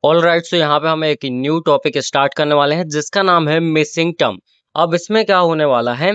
All right, सो यहाँ पे हम एक न्यू टॉपिक स्टार्ट करने वाले हैं जिसका नाम है मिसिंग टर्म। अब इसमें क्या होने वाला है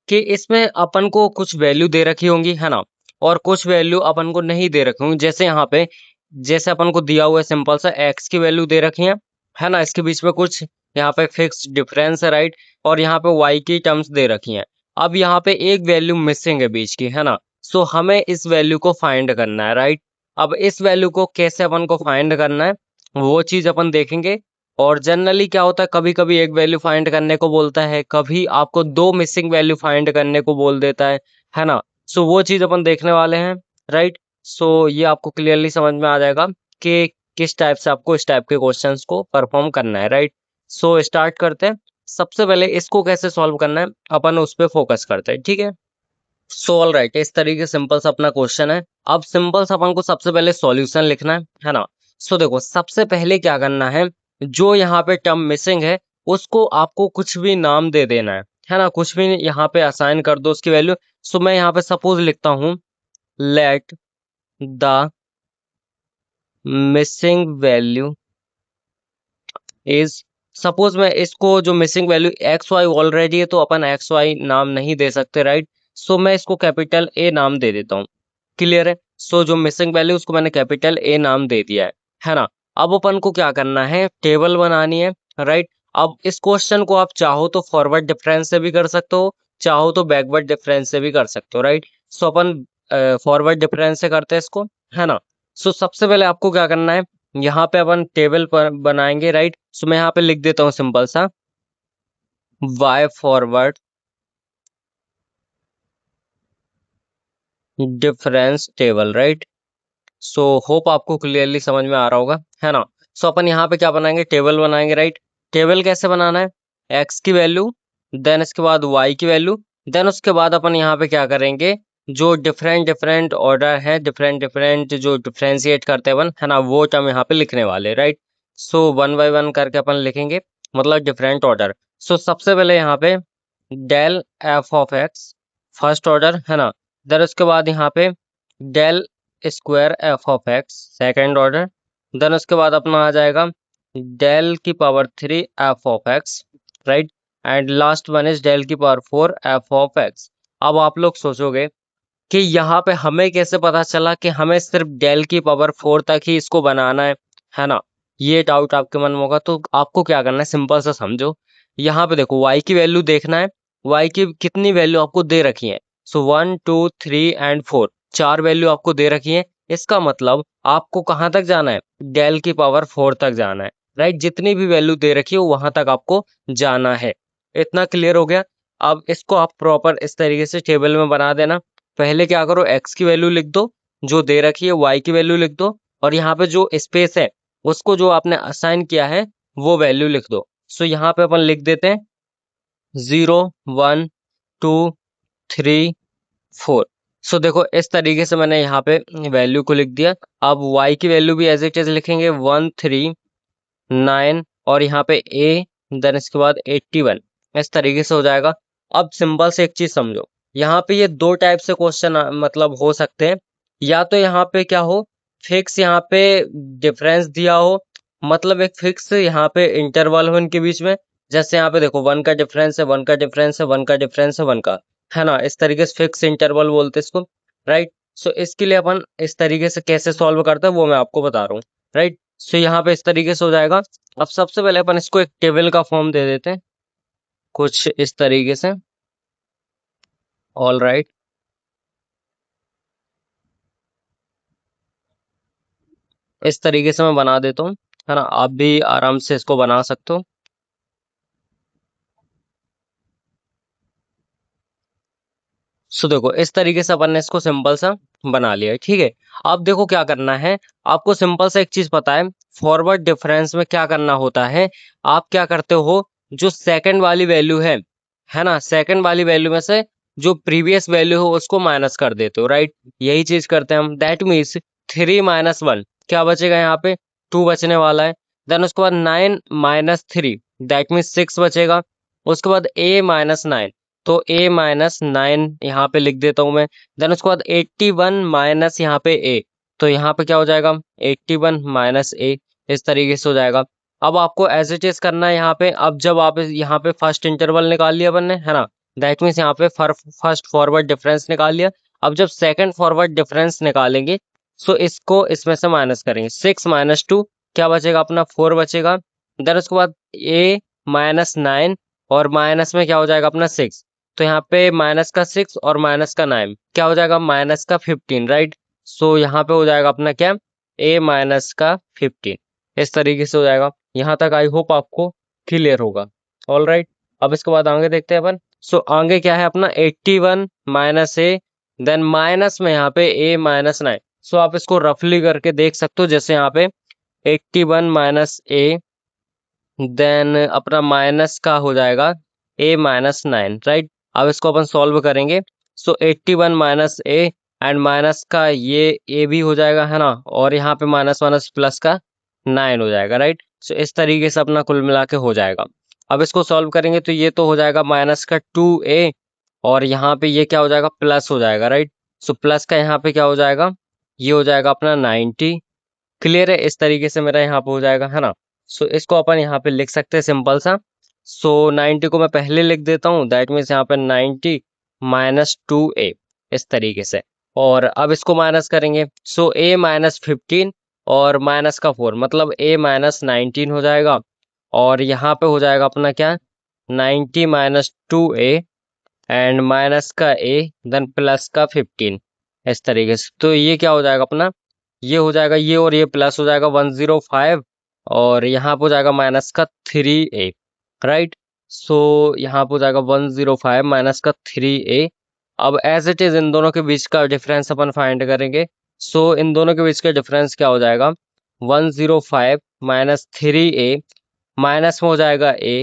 कि इसमें अपन को कुछ वैल्यू दे रखी होंगी, है ना, और कुछ वैल्यू अपन को नहीं दे रखी होंगी। जैसे यहाँ पे जैसे अपन को दिया हुआ है सिंपल सा एक्स की वैल्यू दे रखी है ना, इसके बीच में कुछ यहाँ पे फिक्स डिफरेंस है, राइट, और यहाँ पे वाई की टर्म्स दे रखी हैं। अब यहाँ पे एक वैल्यू मिसिंग है बीच की, है ना, सो हमें इस वैल्यू को फाइंड करना है, राइट। अब इस वैल्यू को कैसे अपन को फाइंड करना है वो चीज अपन देखेंगे। और जनरली क्या होता है, कभी कभी एक वैल्यू फाइंड करने को बोलता है, कभी आपको दो मिसिंग वैल्यू फाइंड करने को बोल देता है ना। सो वो चीज अपन देखने वाले हैं, राइट। सो ये आपको क्लियरली समझ में आ जाएगा कि किस टाइप से आपको इस टाइप के क्वेश्चंस को परफॉर्म करना है, राइट। सो स्टार्ट करते हैं। सबसे पहले इसको कैसे सॉल्व करना है अपन उस पर फोकस करते हैं, ठीक है। सो ऑल राइट, इस तरीके सिंपल सा अपना क्वेश्चन है। अब सिंपल सा अपन को सबसे पहले सॉल्यूशन लिखना है ना। सो देखो, सबसे पहले क्या करना है, जो यहाँ पे टर्म मिसिंग है उसको आपको कुछ भी नाम दे देना है ना, कुछ भी यहाँ पे असाइन कर दो उसकी वैल्यू। सो मैं यहाँ पे सपोज लिखता हूँ let the missing value is, suppose मैं इसको जो missing value X Y already है तो अपन एक्स वाई नाम नहीं दे सकते, राइट। सो मैं इसको कैपिटल ए नाम दे देता हूँ, क्लियर है। सो जो मिसिंग वैल्यू उसको मैंने कैपिटल ए नाम दे दिया है ना। अब अपन को क्या करना है, टेबल बनानी है, राइट। अब इस क्वेश्चन को आप चाहो तो फॉरवर्ड डिफरेंस से भी कर सकते हो, चाहो तो बैकवर्ड डिफरेंस से भी कर सकते हो, राइट। सो अपन फॉरवर्ड डिफरेंस से करते हैं इसको, है ना। सो सबसे पहले आपको क्या करना है, यहाँ पे अपन टेबल पर बनाएंगे, राइट। सो मैं यहाँ पे लिख देता हूँ सिंपल सा y forward difference table, right. So hope आपको क्लियरली समझ में आ रहा होगा, है ना। सो अपन यहाँ पे क्या बनाएंगे, टेबल बनाएंगे, राइट। टेबल कैसे बनाना है, x की वैल्यू, देन इसके बाद y की वैल्यू, देन उसके बाद अपन यहाँ पे क्या करेंगे, जो डिफरेंट डिफरेंट ऑर्डर है, डिफरेंट डिफरेंट जो डिफरेंशिएट करते हैं अपन, है ना, वो टर्म यहाँ पे लिखने वाले, right. So one by one करके अपन लिखेंगे, मतलब डिफरेंट ऑर्डर। सो सबसे पहले यहाँ पे del F of X first order, है ना। देन उसके बाद यहाँ पे del square F of X second order. Then उसके बाद अपना आ जाएगा डेल की power 3 F of X, right. And last one is del की पावर 4 एफ ऑफ एक्स। अब आप लोग सोचोगे कि यहाँ पे हमें कैसे पता चला कि हमें सिर्फ डेल की पावर 4 तक ही इसको बनाना है ना। ये डाउट आपके मन में होगा, तो आपको क्या करना है, सिंपल सा समझो। यहाँ पे देखो y की वैल्यू देखना है, y की कितनी वैल्यू आपको दे रखी है। सो 1 2 3 एंड 4, चार वैल्यू आपको दे रखी है। इसका मतलब आपको कहाँ तक जाना है, डेल की पावर 4 तक जाना है, राइट। जितनी भी वैल्यू दे रखी है वहां तक आपको जाना है। इतना क्लियर हो गया। अब इसको आप प्रॉपर इस तरीके से टेबल में बना देना। पहले क्या करो, x की वैल्यू लिख दो जो दे रखी है, y की वैल्यू लिख दो, और यहाँ पे जो स्पेस है उसको जो आपने असाइन किया है वो वैल्यू लिख दो। सो यहाँ पे अपन लिख देते हैं 0 1 2 3 4। सो देखो इस तरीके से मैंने यहाँ पे वैल्यू को लिख दिया। अब y की वैल्यू भी एज इट इज लिखेंगे 1 3 9, और यहाँ पे a, देन इसके बाद 81। इस तरीके से हो जाएगा। अब सिंपल से एक चीज समझो, यहाँ पे ये दो टाइप से क्वेश्चन मतलब हो सकते हैं। या तो यहाँ पे क्या हो, फिक्स यहाँ पे डिफरेंस दिया हो, मतलब एक फिक्स यहाँ पे इंटरवल हो इनके बीच में। जैसे यहाँ पे देखो 1 का डिफरेंस है, 1 का डिफरेंस है, 1 का डिफरेंस है, 1 का, है ना। इस तरीके से फिक्स इंटरवल बोलते हैं इसको, राइट। सो इसके लिए अपन इस तरीके से कैसे सॉल्व करते हैं वो मैं आपको बता रहा हूँ, राइट। सो यहाँ पे इस तरीके से हो जाएगा। अब सबसे पहले अपन इसको एक टेबल का फॉर्म दे देते हैं कुछ इस तरीके से, ऑल राइट। इस तरीके से मैं बना देता हूँ, है ना, आप भी आराम से इसको बना सकते हो। सो देखो इस तरीके से अपन ने इसको सिंपल सा बना लिया है, ठीक है। अब देखो क्या करना है, आपको सिंपल सा एक चीज पता है, फॉरवर्ड डिफरेंस में क्या करना होता है। आप क्या करते हो, जो सेकंड वाली वैल्यू है ना, सेकंड वाली वैल्यू में से जो प्रीवियस वैल्यू हो उसको माइनस कर देते हो, राइट। यही चीज करते हैं हम। दैट मीन्स 3 माइनस 1 क्या बचेगा, यहाँ पे 2 बचने वाला है। देन उसके बाद 9 माइनस 3 दैट मीन्स 6 बचेगा। उसके बाद a माइनस 9, तो a माइनस 9 यहाँ पे लिख देता हूँ मैं। देन उसके बाद 81 माइनस यहाँ पे a, तो यहाँ पे क्या हो जाएगा 81 माइनस a। इस तरीके से हो जाएगा। अब आपको एज इट इज करना है यहाँ पे। अब जब आप यहाँ पे फर्स्ट इंटरवल निकाल लिया अपन ने, है ना, दैट मीन्स यहाँ पे फर्स्ट फॉरवर्ड डिफरेंस निकाल लिया। अब जब सेकंड फॉरवर्ड डिफरेंस निकालेंगे सो इसको इसमें से माइनस करेंगे। 6 - 2 क्या बचेगा अपना, 4 बचेगा। देन उसके बाद a -9 और माइनस में क्या हो जाएगा अपना 6। तो यहाँ पे माइनस का 6 और माइनस का 9 क्या हो जाएगा, माइनस का 15, राइट। सो यहाँ पे हो जाएगा अपना क्या, a माइनस का 15। इस तरीके से हो जाएगा। यहाँ तक आई होप आपको क्लियर होगा। ऑल राइट, अब इसके बाद आगे देखते हैं अपन। सो आगे क्या है अपना 81 - a, देन माइनस में यहाँ पे a -9। सो आप इसको रफली करके देख सकते हो, जैसे यहाँ पे 81 - a, देन अपना माइनस का हो जाएगा a -9, राइट। अब इसको अपन सॉल्व करेंगे। सो 81 - a एंड माइनस का ये a भी हो जाएगा, है ना, और यहाँ पे माइनस माइनस प्लस का 9 हो जाएगा, राइट। सो इस तरीके से अपना कुल मिला के हो जाएगा। अब इसको सॉल्व करेंगे तो ये तो हो जाएगा माइनस का 2a और यहाँ पे ये क्या हो जाएगा, प्लस हो जाएगा, राइट। सो प्लस का यहाँ पे क्या हो जाएगा, ये हो जाएगा अपना 90। क्लियर है, इस तरीके से मेरा यहाँ पे हो जाएगा, है ना। सो इसको अपन यहाँ पे लिख सकते हैं सिंपल सा। सो 90 को मैं पहले लिख देता हूँ, दैट मीन्स यहाँ पे 90 - 2a, इस तरीके से। और अब इसको माइनस करेंगे। सो a -15 और माइनस का 4 मतलब a -19 हो जाएगा। और यहाँ पे हो जाएगा अपना क्या, 90 - 2a एंड माइनस का a देन प्लस का 15, इस तरीके से। तो ये क्या हो जाएगा अपना, ये हो जाएगा ये और ये प्लस हो जाएगा 105 और यहाँ पे हो जाएगा माइनस का 3a, राइट। सो यहाँ पे हो जाएगा 105 माइनस का 3a। अब एज इट इज इन दोनों के बीच का डिफरेंस अपन फाइंड करेंगे। सो इन दोनों के बीच का डिफरेंस क्या हो जाएगा, 105 - 3a माइनस में हो जाएगा a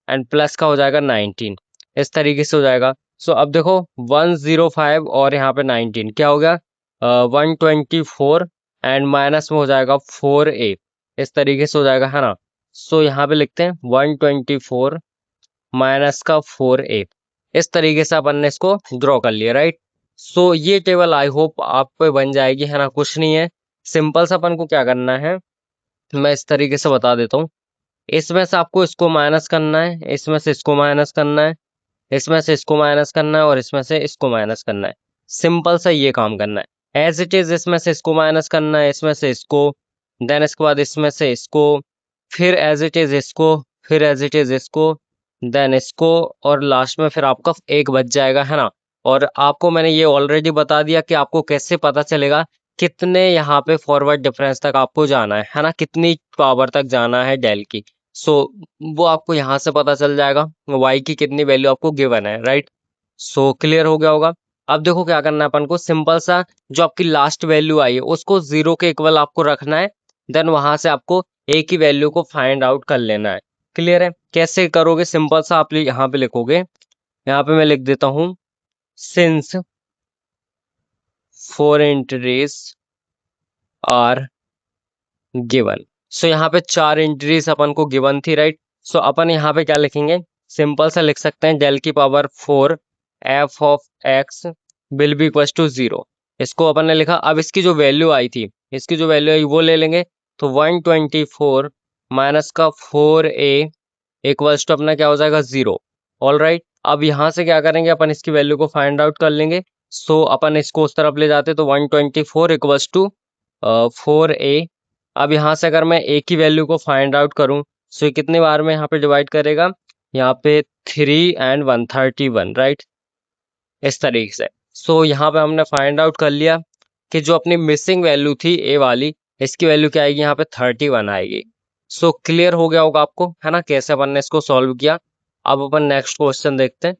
एंड प्लस का हो जाएगा 19, इस तरीके से हो जाएगा। सो अब देखो 105 और यहाँ पे 19 क्या हो गया, 124 एंड माइनस में हो जाएगा 4a, इस तरीके से हो जाएगा, है ना। सो यहाँ पे लिखते हैं 124 माइनस का 4a, इस तरीके से अपन ने इसको ड्रॉ कर लिया, राइट। सो ये टेबल आई होप आप पे बन जाएगी, है ना, कुछ नहीं है। सिंपल सा अपन को क्या करना है, मैं इस तरीके से बता देता हूँ। इसमें से आपको इसको माइनस करना है, इसमें से इसको माइनस करना है, इसमें से इसको माइनस करना है और इसमें से इसको माइनस करना है। सिंपल सा ये काम करना है। एज इट इज इसमें से इसको माइनस करना है, इसमें से इसको, देन इसके बाद इसमें से इसको, फिर एज इट इज इसको, फिर एज इट इज इसको, देन इसको, और लास्ट में फिर आपका एक बच जाएगा, है ना। और आपको मैंने ये ऑलरेडी बता दिया कि आपको कैसे पता चलेगा कितने यहाँ पे फॉरवर्ड डिफरेंस तक आपको जाना है ना, कितनी पावर तक जाना है डेल की। सो वो आपको यहाँ से पता चल जाएगा y की कितनी वैल्यू आपको गिवन है, राइट। सो क्लियर हो गया होगा। अब देखो क्या करना है अपन को, सिंपल सा जो आपकी लास्ट वैल्यू आई है उसको 0 के इक्वल आपको रखना है। देन वहां से आपको a की वैल्यू को फाइंड आउट कर लेना है। क्लियर है, कैसे करोगे, सिंपल सा आप यहाँ पे लिखोगे, यहाँ पे मैं लिख देता हूँ, सिंस 4 एंट्रीज आर गिवन। सो यहाँ पे 4 एंट्रीज अपन को गिवन थी, राइट। सो अपन यहाँ पे क्या लिखेंगे, सिंपल सा लिख सकते हैं डेल की power 4 F of X will be equal to 0। इसको अपन ने लिखा। अब इसकी जो वैल्यू आई थी, इसकी जो वैल्यू आई वो ले लेंगे। तो 124 माइनस का 4a इक्वल्स टू अपना क्या हो जाएगा, 0। ऑल राइट, अब यहाँ से क्या करेंगे, अपन इसकी वैल्यू को फाइंड आउट कर लेंगे। सो अपन इसको उस तरफ ले जाते तो 124 इक्वल्स टू 4a। अब यहाँ से अगर मैं a की वैल्यू को फाइंड आउट करूँ, सो ये कितने बार में यहाँ पे डिवाइड करेगा, यहाँ पे 3 एंड 131, राइट, इस तरीके से। सो यहाँ पे हमने फाइंड आउट कर लिया कि जो अपनी मिसिंग वैल्यू थी a वाली, इसकी वैल्यू क्या आएगी, यहाँ पे 31 आएगी। सो क्लियर हो गया होगा आपको, है ना, कैसे अपन ने इसको सॉल्व किया। अब अपन नेक्स्ट क्वेश्चन देखते हैं।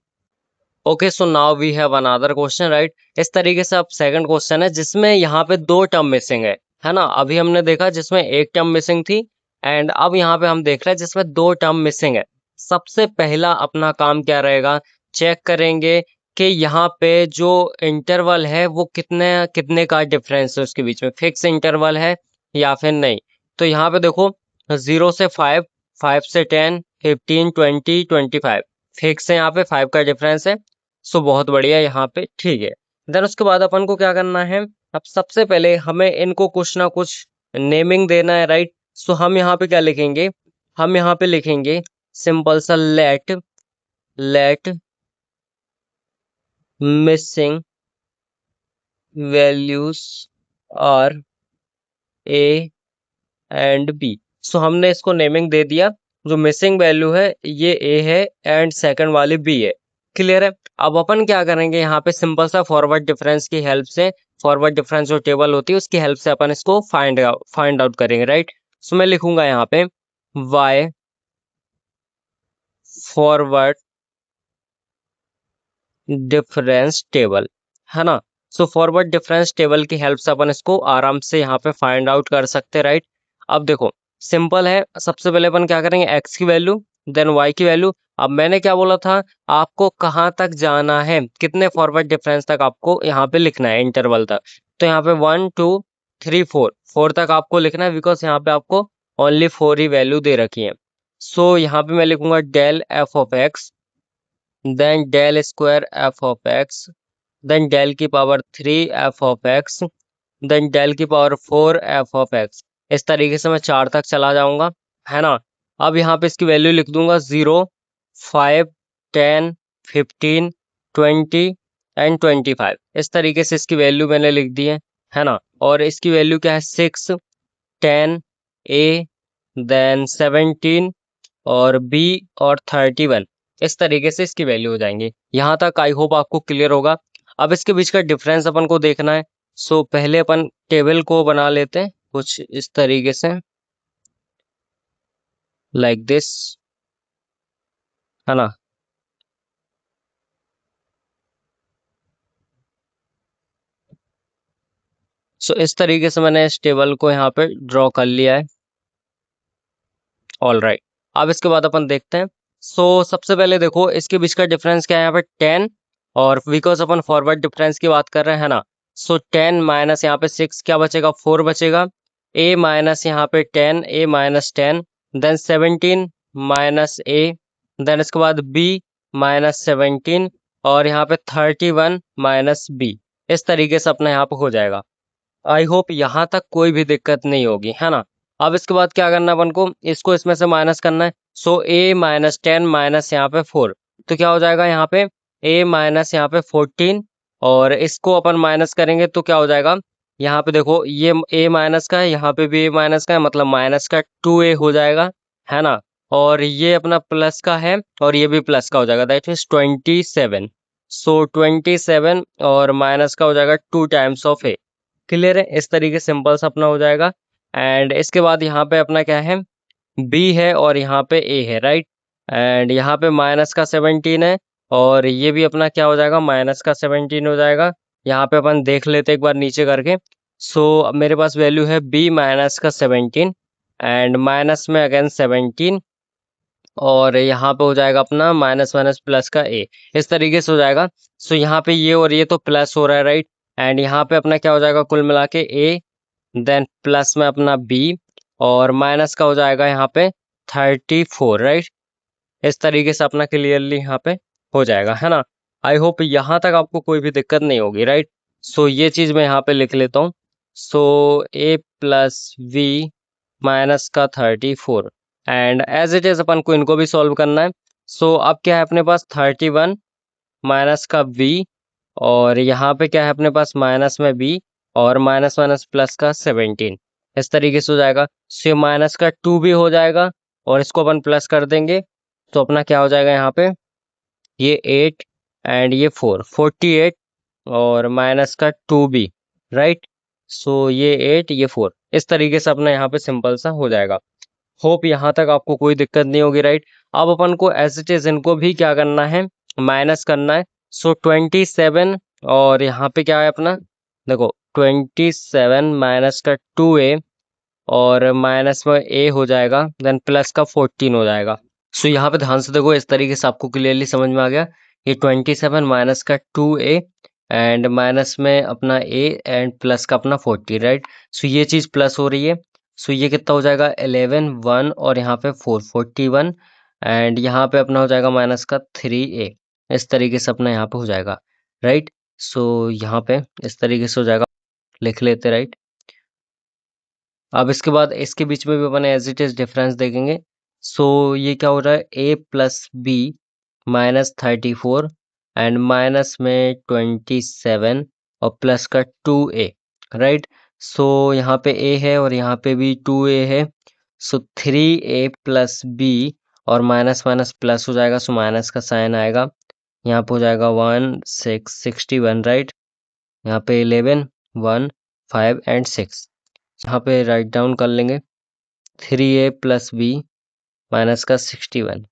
Okay, so now we have another question, right. इस तरीके से अब सेकंड क्वेश्चन है जिसमें यहाँ पे 2 टर्म मिसिंग है ना। अभी हमने देखा जिसमें 1 टर्म मिसिंग थी एंड अब यहाँ पे हम देख रहे हैं जिसमें 2 टर्म मिसिंग है। सबसे पहला अपना काम क्या रहेगा, चेक करेंगे कि यहाँ पे जो इंटरवल है वो कितने कितने का डिफरेंस है उसके बीच में, फिक्स इंटरवल है या फिर नहीं। तो यहाँ पे देखो 0 से 5, 5 से 10, 15, 20, 25 फिक्स है, यहाँ पे 5 का डिफरेंस है। सो बहुत बढ़िया यहाँ पे, ठीक है। देन उसके बाद अपन को क्या करना है, अब सबसे पहले हमें इनको कुछ ना कुछ नेमिंग देना है, राइट। सो हम यहाँ पे क्या लिखेंगे, हम यहाँ पे लिखेंगे सिंपल सा let missing values are A and B. So हमने इसको नेमिंग दे दिया, जो मिसिंग वैल्यू है ये ए है एंड सेकंड वाली बी है। क्लियर है। अब अपन क्या करेंगे यहाँ पे सिंपल सा फॉरवर्ड डिफरेंस की हेल्प से, फॉरवर्ड डिफरेंस जो टेबल होती है उसकी हेल्प से अपन इसको फाइंड आउट करेंगे, राइट। सो मैं लिखूंगा यहाँ पे वाई फॉरवर्ड डिफरेंस टेबल, है ना। सो फॉरवर्ड डिफरेंस टेबल की हेल्प से अपन इसको आराम से यहाँ पे फाइंड आउट कर सकते हैं, राइट। अब देखो सिंपल है, सबसे पहले अपन क्या करेंगे, एक्स की वैल्यू देन वाई की वैल्यू। अब मैंने क्या बोला था, आपको कहाँ तक जाना है, कितने फॉरवर्ड डिफरेंस तक आपको यहाँ पे लिखना है इंटरवल तक। तो यहाँ पे 1 2 3 4 4 तक आपको लिखना है, बिकॉज यहाँ पे आपको ओनली 4 ही वैल्यू दे रखी है। सो यहाँ पे मैं लिखूंगा del F of X, then del square f of x, then del की power 3 f of x, then del की पावर 4 f of x। इस तरीके से मैं 4 तक चला जाऊंगा, है ना। अब यहाँ पे इसकी वैल्यू लिख दूंगा 0 5 10 15 20 एंड 25। इस तरीके से इसकी वैल्यू मैंने लिख दी है ना। और इसकी वैल्यू क्या है 6 10 a देन 17 और बी और 31। इस तरीके से इसकी वैल्यू हो जाएंगी। यहाँ तक आई होप आपको क्लियर होगा। अब इसके बीच का डिफरेंस अपन को देखना है। सो पहले अपन टेबल को बना लेते हैं कुछ इस तरीके से, लाइक दिस, है ना। सो इस तरीके से मैंने इस टेबल को यहाँ पे ड्रॉ कर लिया है। ऑल राइट, अब इसके बाद अपन देखते हैं। सो सबसे पहले देखो इसके बीच का डिफरेंस क्या है, यहाँ पे 10, और बिकॉज अपन फॉरवर्ड डिफरेंस की बात कर रहे हैं, है ना। सो 10 माइनस यहाँ पे 6 क्या बचेगा, 4 बचेगा। a माइनस यहाँ पे 10, a minus 10, then 17 minus a, then इसके बाद b माइनस 17, और यहाँ पे 31 माइनस b। इस तरीके से अपना यहाँ पे हो जाएगा। आई होप यहाँ तक कोई भी दिक्कत नहीं होगी, है ना। अब इसके बाद क्या करना है अपन को, इसको इसमें से माइनस करना है। सो a माइनस 10 माइनस यहाँ पे 4, तो क्या हो जाएगा यहाँ पे a माइनस यहाँ पे 14, और इसको अपन माइनस करेंगे तो क्या हो जाएगा, यहाँ पे देखो ये a माइनस का है, यहाँ पे भी a माइनस का है, मतलब माइनस का 2a हो जाएगा, है ना। और ये अपना प्लस का है और ये भी प्लस का हो जाएगा, दैट मीन्स 27। सो 27 और माइनस का हो जाएगा 2 टाइम्स ऑफ a। क्लियर है। इस तरीके सिंपल सा अपना हो जाएगा। एंड इसके बाद यहाँ पे अपना क्या है, b है और यहाँ पे a है, राइट। एंड यहाँ पे माइनस का 17 है, और ये भी अपना क्या हो जाएगा, माइनस का 17 हो जाएगा। यहाँ पे अपन देख लेते एक बार नीचे करके। सो अब मेरे पास वैल्यू है b माइनस का 17 एंड माइनस में अगेन 17, और यहाँ पे हो जाएगा अपना माइनस माइनस प्लस का a। इस तरीके से हो जाएगा। सो यहाँ पे ये और ये तो प्लस हो रहा है, राइट। एंड यहाँ पे अपना क्या हो जाएगा, कुल मिला के a, देन प्लस में अपना b, और माइनस का हो जाएगा यहाँ पे 34, राइट। इस तरीके से अपना क्लियरली यहाँ पे हो जाएगा, है ना। आई होप यहाँ तक आपको कोई भी दिक्कत नहीं होगी, राइट। सो ये चीज मैं यहाँ पे लिख लेता हूँ। सो a प्लस v माइनस का 34, एंड एज इट इज अपन को इनको भी सॉल्व करना है। सो अब क्या है अपने पास 31 माइनस का v, और यहाँ पे क्या है अपने पास माइनस में b, और माइनस माइनस प्लस का 17। इस तरीके से हो जाएगा। सो माइनस का 2 भी हो जाएगा, और इसको अपन प्लस कर देंगे तो अपना क्या हो जाएगा यहाँ पे, ये 8 एंड ये 4 48, और माइनस का 2b, राइट। सो ये 8 ये 4, इस तरीके से अपना यहाँ पे सिंपल सा हो जाएगा। होप यहाँ तक आपको कोई दिक्कत नहीं होगी, राइट। अब अपन को एज इट इज इनको भी क्या करना है, माइनस करना है। सो 27, और यहाँ पे क्या है अपना, देखो 27 माइनस का 2a, और माइनस में a हो जाएगा, देन प्लस का 14 हो जाएगा। सो यहाँ पे ध्यान से देखो, इस तरीके से आपको क्लियरली समझ में आ गया। ये 27 माइनस का 2a एंड माइनस में अपना a एंड प्लस का अपना 40, राइट। सो ये चीज प्लस हो रही है। सो ये कितना हो जाएगा 11 1, और यहाँ पे 4 41, एंड यहाँ पे अपना हो जाएगा माइनस का 3a। इस तरीके से अपना यहाँ पे हो जाएगा, राइट। सो यहाँ पे इस तरीके से हो जाएगा, लिख लेते, राइट। अब इसके बाद इसके बीच में भी अपन एज इट इज डिफरेंस देखेंगे। सो ये क्या हो रहा है, a plus B -34 and minus में 27 और प्लस का 2a, राइट। सो यहाँ पे a है और यहाँ पे भी 2a है। सो 3a प्लस b और माइनस माइनस प्लस हो जाएगा, सो माइनस का साइन आएगा। यहाँ पे हो जाएगा 61, राइट। यहाँ पे 11, 1, 5 एंड 6 यहाँ पे राइट डाउन कर लेंगे। 3a प्लस बी माइनस का 61।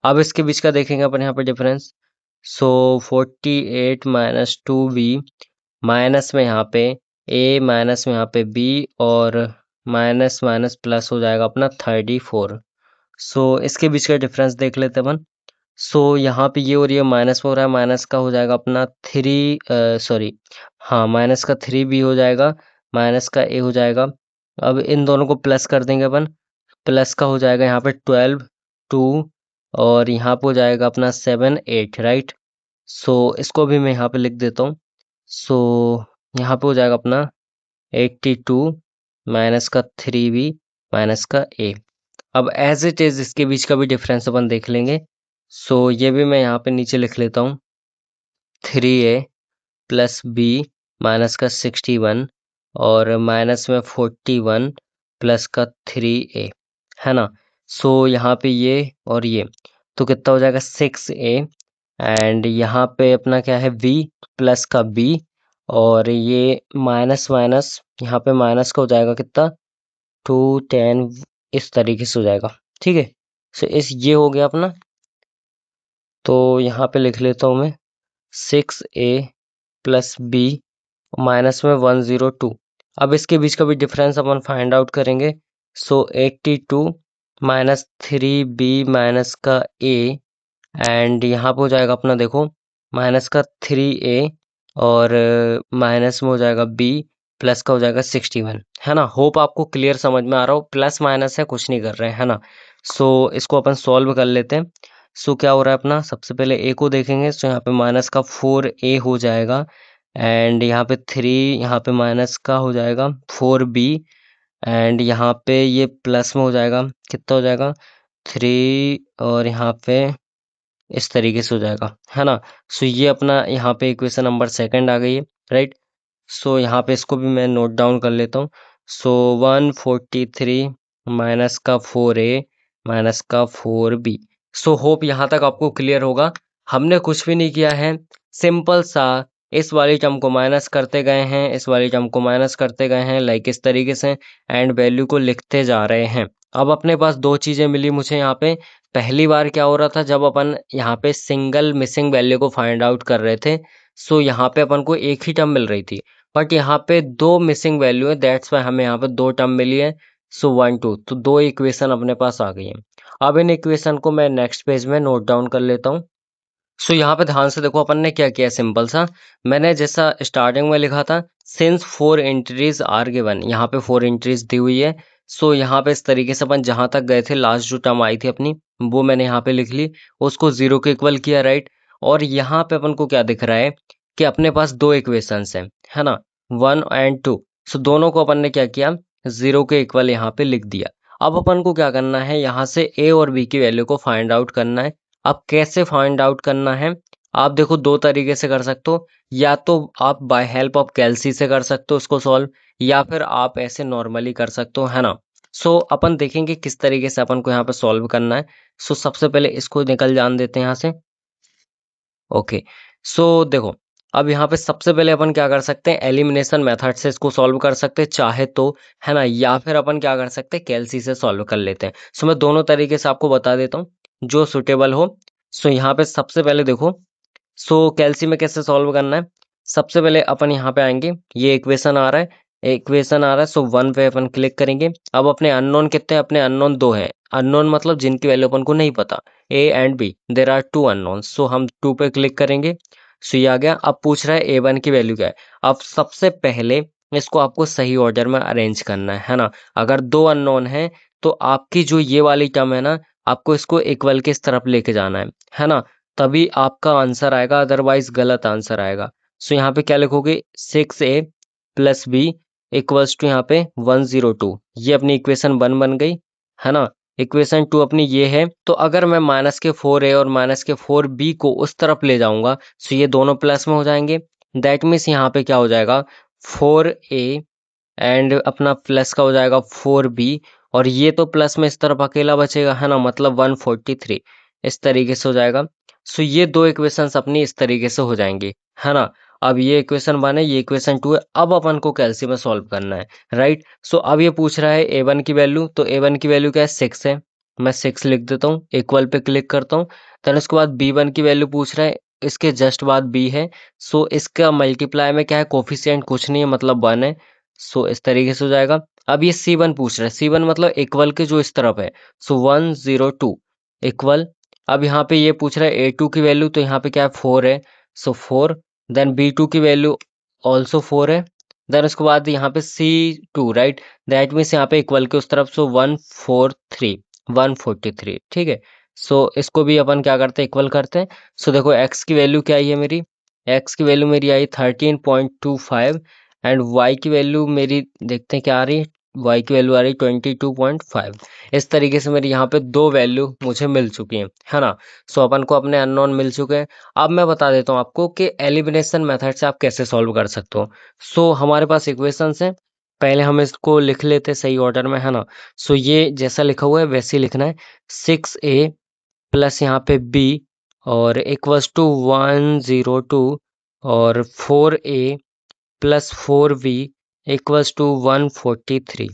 अब इसके बीच का देखेंगे अपन यहाँ पे डिफरेंस। सो 48 माइनस 2b माइनस में यहाँ पे a माइनस में यहाँ पे b और माइनस माइनस प्लस हो जाएगा अपना 34। सो इसके बीच का डिफरेंस देख लेते हैं अपन। सो यहाँ पे ये और ये माइनस में हो रहा है, माइनस का हो जाएगा अपना 3, सॉरी, हाँ माइनस का 3b हो जाएगा, माइनस का a हो जाएगा। अब इन दोनों को प्लस कर देंगे अपन। प्लस का हो जाएगा यहाँ पे 12, 2 और यहाँ पे हो जाएगा अपना 7, 8, राइट। सो इसको भी मैं यहाँ पे लिख देता हूँ। सो यहाँ पे हो जाएगा अपना 82 माइनस का 3b माइनस का a। अब एज इट इज इसके बीच का भी डिफरेंस अपन देख लेंगे। सो ये भी मैं यहाँ पे नीचे लिख लेता हूँ। 3a प्लस बी माइनस का 61 और माइनस में 41 प्लस का 3a, है ना। सो यहाँ पे ये और ये तो कितना हो जाएगा 6a एंड यहाँ पे अपना क्या है v प्लस का b और ये माइनस माइनस यहाँ पे माइनस का हो जाएगा कितना 2, 10, इस तरीके से हो जाएगा, ठीक है। सो इस ये हो गया अपना। तो यहाँ पे लिख लेता हूँ मैं 6a प्लस बी माइनस में 102। अब इसके बीच का भी डिफरेंस अपन फाइंड आउट करेंगे। सो 82 माइनस 3b माइनस का a एंड यहाँ पे हो जाएगा अपना देखो माइनस का 3a और माइनस में हो जाएगा b प्लस का हो जाएगा 61, है ना। होप आपको क्लियर समझ में आ रहा हो, प्लस माइनस है कुछ नहीं कर रहे हैं, है ना। सो इसको अपन सॉल्व कर लेते हैं। सो क्या हो रहा है अपना, सबसे पहले a को देखेंगे। सो यहाँ पे माइनस का 4a हो जाएगा एंड यहाँ पे 3, यहाँ पे माइनस का हो जाएगा 4b एंड यहाँ पे ये प्लस में हो जाएगा, कितना हो जाएगा 3 और यहाँ पे इस तरीके से हो जाएगा, है ना। सो ये अपना यहाँ पे इक्वेशन नंबर सेकंड आ गई है, राइट। सो यहाँ पे इसको भी मैं नोट डाउन कर लेता हूँ। सो 143 माइनस का 4a माइनस का 4b। सो होप यहाँ तक आपको क्लियर होगा। हमने कुछ भी नहीं किया है, सिंपल सा इस वाली टर्म को माइनस करते गए हैं, इस वाली टर्म को माइनस करते गए हैं, लाइक इस तरीके से एंड वैल्यू को लिखते जा रहे हैं। अब अपने पास दो चीजें मिली मुझे यहाँ पे। पहली बार क्या हो रहा था, जब अपन यहाँ पे सिंगल मिसिंग वैल्यू को फाइंड आउट कर रहे थे, सो यहाँ पे अपन को एक ही टर्म मिल रही थी, बट यहाँ पे दो मिसिंग वैल्यू है, दैट्स वाई हमें यहाँ पे दो टर्म मिली है। सो 1, 2 तो दो इक्वेशन अपने पास आ गई है। अब इन इक्वेशन को मैं नेक्स्ट पेज में नोट डाउन कर लेता हूँ। सो यहाँ पे ध्यान से देखो अपन ने क्या किया, सिंपल सा मैंने जैसा स्टार्टिंग में लिखा था, सिंस 4 एंट्रीज आर गिवन, यहाँ पे 4 एंट्रीज दी हुई है। सो यहाँ पे इस तरीके से अपन जहां तक गए थे, लास्ट जो टर्म आई थी अपनी वो मैंने यहाँ पे लिख ली, उसको 0 के इक्वल किया, राइट। और यहाँ पे अपन को क्या दिख रहा है कि अपने पास दो इक्वेशंस हैं, है ना, 1 एंड 2। सो दोनों को अपन ने क्या किया, 0 के इक्वल यहाँ पे लिख दिया। अब अपन को क्या करना है, यहाँ से a और b की वैल्यू को फाइंड आउट करना है। अब कैसे फाइंड आउट करना है, आप देखो दो तरीके से कर सकते हो। या तो आप बाय हेल्प ऑफ कैलसी से कर सकते हो उसको सॉल्व, या फिर आप ऐसे नॉर्मली कर सकते हो, है ना। सो अपन देखेंगे किस तरीके से अपन को यहाँ पे सॉल्व करना है। सो सबसे पहले इसको निकल जान देते हैं यहाँ से। ओके, सो देखो अब यहाँ पे सबसे पहले अपन क्या कर सकते हैं, एलिमिनेशन मेथड से इसको सॉल्व कर सकते हैं चाहे तो, है ना, या फिर अपन क्या कर सकते हैं कैलसी से सॉल्व कर लेते हैं। सो मैं दोनों तरीके से आपको बता देता हूँ जो सुटेबल हो। सो यहाँ पे सबसे पहले देखो, सो कैल्सी में कैसे सॉल्व करना है, सबसे पहले अपन यहाँ पे आएंगे, ये इक्वेशन आ रहा है, इक्वेशन आ रहा है, सो 1 पे अपन क्लिक करेंगे। अब अपने अननोन कितने हैं, अपने अननोन दो हैं, अननोन मतलब जिनकी वैल्यू अपन को नहीं पता, A and B, there are two unknown. So हम 2 पे क्लिक करेंगे। सो ये आ गया। अब पूछ रहा है A1 की वैल्यू क्या है। अब सबसे पहले इसको आपको सही ऑर्डर में अरेंज करना है ना। अगर दो अननोन है तो आपकी जो ये वाली टर्म है ना, आपको इसको इक्वल के इस तरफ लेके जाना है ना, तभी आपका आंसर आएगा, अदरवाइज गलत आंसर आएगा। सो यहाँ पे क्या लिखोगे, 6a plus B equals to यहाँ पे 102, ये अपनी इक्वेशन 1 बन गई, है ना। इक्वेशन 2 अपनी ये है। तो अगर मैं माइनस के 4a और माइनस के 4b को उस तरफ ले जाऊंगा तो ये दोनों प्लस में हो जाएंगे। दैट मीन्स यहाँ पे क्या हो जाएगा, 4a एंड अपना प्लस का हो जाएगा 4b, और ये तो प्लस में इस तरफ अकेला बचेगा, है ना, मतलब 143 इस तरीके से हो जाएगा। सो ये दो इक्वेशंस अपनी इस तरीके से हो जाएंगी, है ना। अब ये इक्वेशन 1 है, ये इक्वेशन 2 है। अब अपन को कैलसी में सॉल्व करना है, राइट। सो अब ये पूछ रहा है a1 की वैल्यू, तो a1 की वैल्यू क्या है, 6 है। मैं 6 लिख देता हूँ, इक्वल पे क्लिक करता हूँ। देन उसके बाद b1 की वैल्यू पूछ रहा है, इसके जस्ट बाद b है। सो इसका मल्टीप्लाई में क्या है, कोफिशिएंट कुछ नहीं है, मतलब 1 है। सो इस तरीके से हो जाएगा। अब ये C1 पूछ रहा है, C1 मतलब इक्वल के जो इस तरफ है। सो 102 इक्वल। अब यहाँ पे ये पूछ रहा है A2 की वैल्यू, तो यहाँ पे क्या है, 4 है। सो 4। देन B2 की वैल्यू ऑल्सो 4 है। देन उसके बाद यहाँ पे C2, राइट। दैट मीन्स यहाँ पे इक्वल के उस तरफ, सो 143 ठीक है। सो इसको भी अपन क्या करते हैं, इक्वल करते हैं। सो देखो x की वैल्यू क्या आई है मेरी, x की वैल्यू मेरी आई 13.25 एंड y की वैल्यू मेरी देखते हैं क्या आ रही है, y की वैल्यू आ रही है 22.5। इस तरीके से मेरी यहाँ पे दो वैल्यू मुझे मिल चुकी हैं, है ना। सो अपन को अपने अननोन मिल चुके हैं। अब मैं बता देता हूँ आपको कि एलिमिनेशन मेथड से आप कैसे सॉल्व कर सकते हो। सो हमारे पास इक्वेशंस हैं, पहले हम इसको लिख लेते हैं सही ऑर्डर में, है ना। सो ये जैसा लिखा हुआ है वैसे ही लिखना है। 6a प्लस यहाँ पे b और इक्वल्स टू 102 और 4a plus 4b equals to 143,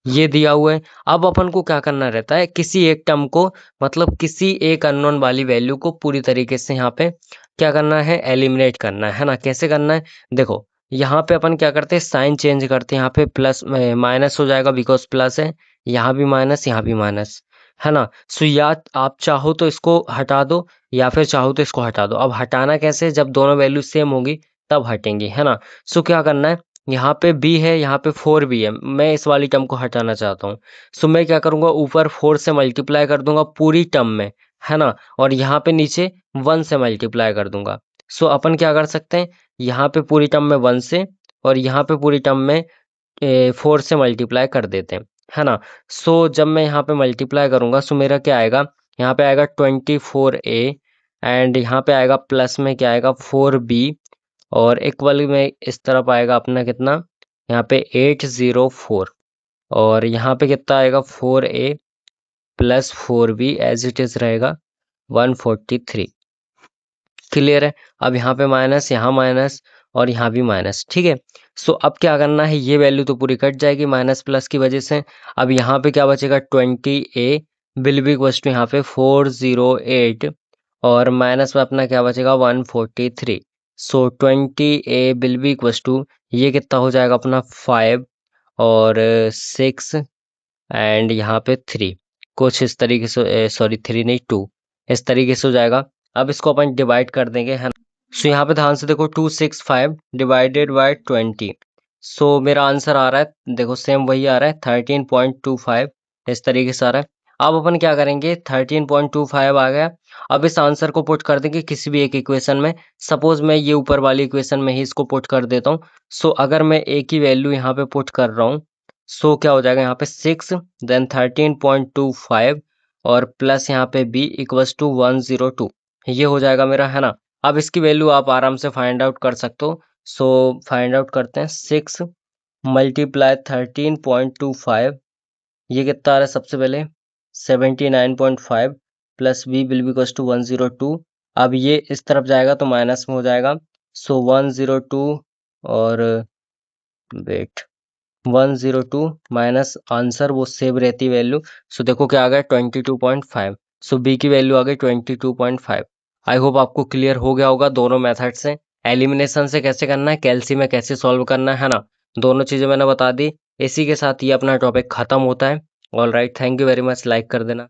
ये दिया हुआ है। अब अपन को क्या करना रहता है, किसी एक टर्म को, मतलब किसी एक अननोन वाली वैल्यू को पूरी तरीके से यहाँ पे क्या करना है, एलिमिनेट करना है ना। कैसे करना है, देखो यहाँ पे अपन क्या करते हैं, साइन चेंज करते हैं। यहाँ पे प्लस माइनस हो जाएगा बिकॉज प्लस है, यहाँ भी माइनस, यहाँ भी माइनस, है ना। सो या आप चाहो तो इसको हटा दो या फिर चाहो तो इसको हटा दो। अब हटाना कैसे, जब दोनों वैल्यू सेम होगी तब हटेंगी, है ना। सो क्या करना है, यहाँ पे b है, यहाँ पे 4b है, मैं इस वाली टर्म को हटाना चाहता हूँ। सो मैं क्या करूँगा, ऊपर 4 से मल्टीप्लाई कर दूंगा पूरी टर्म में, है ना, और यहाँ पे नीचे 1 से मल्टीप्लाई कर दूंगा। सो अपन क्या कर सकते हैं, यहाँ पे पूरी टर्म में 1 से और यहाँ पे पूरी टर्म में 4 से मल्टीप्लाई कर देते हैं, है ना। सो जब मैं यहाँ पे मल्टीप्लाई करूँगा, सो मेरा क्या आएगा, यहाँ पे आएगा 24a एंड यहाँ पे आएगा प्लस में क्या आएगा 4b और इक्वल में इस तरफ आएगा अपना कितना, यहाँ पे 804 और यहाँ पे कितना आएगा 4a plus 4b as it is रहेगा 143। क्लियर है। अब यहाँ पे माइनस, यहाँ माइनस और यहाँ भी माइनस, ठीक है। सो अब क्या करना है, ये वैल्यू तो पूरी कट जाएगी माइनस प्लस की वजह से। अब यहाँ पे क्या बचेगा, 20a will be equals to यहाँ पे 408 और माइनस में अपना क्या बचेगा 143। So 20a will be equals to ये कितना हो जाएगा अपना 5 और 6 एंड यहाँ पे 3, कुछ इस तरीके से, सॉरी 3 नहीं 2, इस तरीके से हो जाएगा। अब इसको अपन डिवाइड कर देंगे, है ना। सो यहाँ पे ध्यान से देखो 265 डिवाइडेड बाय 20। सो मेरा आंसर आ रहा है, देखो सेम वही आ रहा है 13.25 इस तरीके से आ रहा है। अब अपन क्या करेंगे, 13.25 आ गया। अब इस आंसर को पुट कर देंगे किसी भी एक इक्वेशन में। सपोज मैं ये ऊपर वाली इक्वेशन में ही इसको पुट कर देता हूँ। सो अगर मैं ए की वैल्यू यहाँ पे पुट कर रहा हूँ, सो क्या हो जाएगा, यहाँ पे 6 देन 13.25 और प्लस यहाँ पे b इक्वल्स टू 102, ये हो जाएगा मेरा, है ना। अब इसकी वैल्यू आप आराम से फाइंड आउट कर सकते हो। सो फाइंड आउट करते हैं, 6 मल्टीप्लाई 13.25, ये कितना आ रहा है सबसे पहले 79.5 plus b will be equals to 102। अब ये इस तरफ जाएगा तो माइनस में हो जाएगा। सो 102 और वेट 102 माइनस आंसर वो सेव रहती वैल्यू। सो देखो क्या आ गया 22.5। सो बी की वैल्यू आ गई 22.5। आई होप आपको क्लियर हो गया होगा दोनों मेथड से, एलिमिनेशन से कैसे करना है, कैलसी में कैसे सॉल्व करना है ना। दोनों चीजें मैंने बता दी। इसी के साथ ये अपना टॉपिक खत्म होता है। All right, thank you very much, like कर देना।